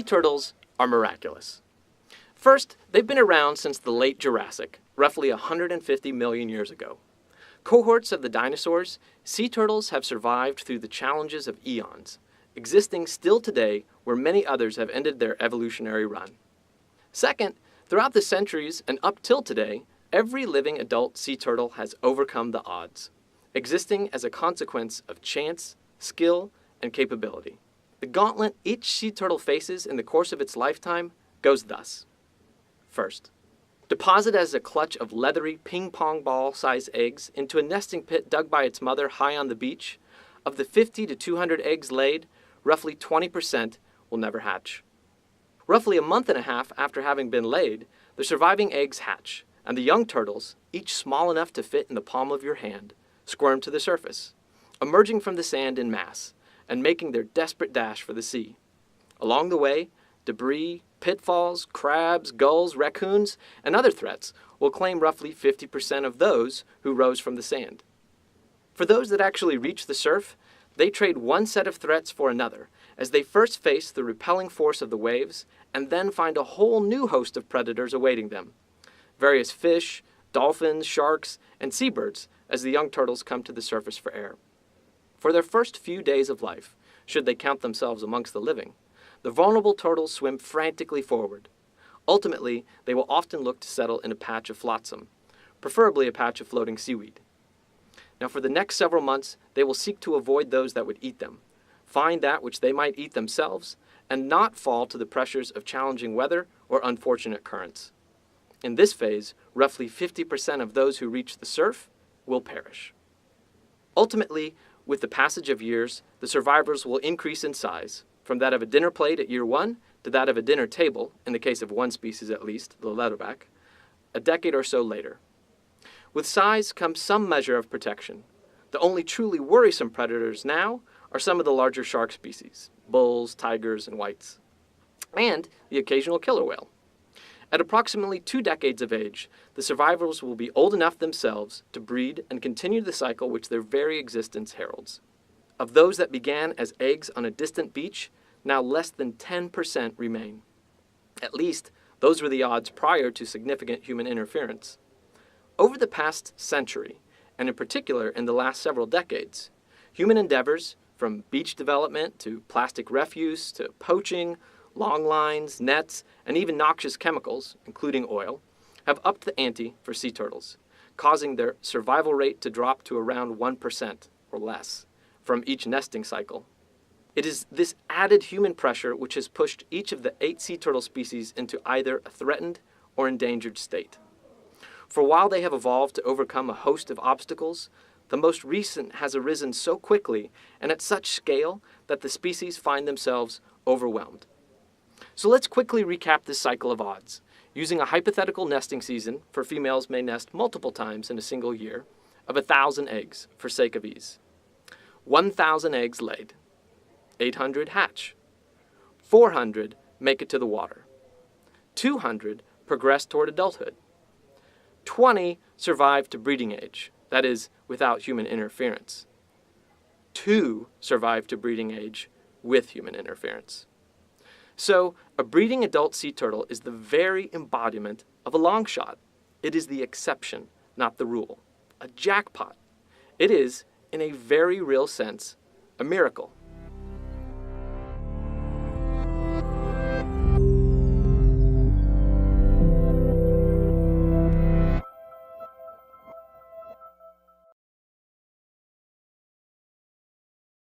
turtles are miraculous. First, they've been around since the late Jurassic, roughly 150 million years ago. Cohorts of the dinosaurs, sea turtles have survived through the challenges of eons, existing still today where many others have ended their evolutionary run. Second, throughout the centuries and up till today, every living adult sea turtle has overcome the odds, existing as a consequence of chance, skill, and capability. The gauntlet each sea turtle faces in the course of its lifetime goes thus. First, deposit as a clutch of leathery ping-pong ball-sized eggs into a nesting pit dug by its mother high on the beach. Of the 50 to 200 eggs laid, roughly 20% will never hatch. Roughly a month and a half after having been laid, the surviving eggs hatch, and the young turtles, each small enough to fit in the palm of your hand, squirm to the surface, emerging from the sand in mass and making their desperate dash for the sea. Along the way, debris, pitfalls, crabs, gulls, raccoons, and other threats will claim roughly 50% of those who rose from the sand. For those that actually reach the surf, they trade one set of threats for another, as they first face the repelling force of the waves and then find a whole new host of predators awaiting them. Various fish, dolphins, sharks, and seabirds as the young turtles come to the surface for air. For their first few days of life, should they count themselves amongst the living, the vulnerable turtles swim frantically forward. Ultimately, they will often look to settle in a patch of flotsam, preferably a patch of floating seaweed. Now for the next several months, they will seek to avoid those that would eat them, find that which they might eat themselves, and not fall to the pressures of challenging weather or unfortunate currents. In this phase, roughly 50% of those who reach the surf will perish. Ultimately, with the passage of years, the survivors will increase in size, from that of a dinner plate at year 1 to that of a dinner table, in the case of one species at least, the leatherback, a decade or so later. With size comes some measure of protection. The only truly worrisome predators now are some of the larger shark species, bulls, tigers, and whites, and the occasional killer whale. At approximately 2 decades of age, the survivors will be old enough themselves to breed and continue the cycle which their very existence heralds. Of those that began as eggs on a distant beach, now less than 10% remain. At least, those were the odds prior to significant human interference. Over the past century, and in particular in the last several decades, human endeavors, from beach development to plastic refuse to poaching, long lines, nets, and even noxious chemicals, including oil, have upped the ante for sea turtles, causing their survival rate to drop to around 1% or less from each nesting cycle. It is this added human pressure which has pushed each of the 8 sea turtle species into either a threatened or endangered state. For while they have evolved to overcome a host of obstacles, the most recent has arisen so quickly and at such scale that the species find themselves overwhelmed. So let's quickly recap this cycle of odds. Using a hypothetical nesting season, for females may nest multiple times in a single year, of 1,000 eggs, for sake of ease. 1,000 eggs laid. 800 hatch. 400 make it to the water. 200 progress toward adulthood. 20 survive to breeding age, that is, without human interference. 2 survive to breeding age with human interference. So, a breeding adult sea turtle is the very embodiment of a long shot. It is the exception, not the rule. A jackpot. It is, in a very real sense, a miracle.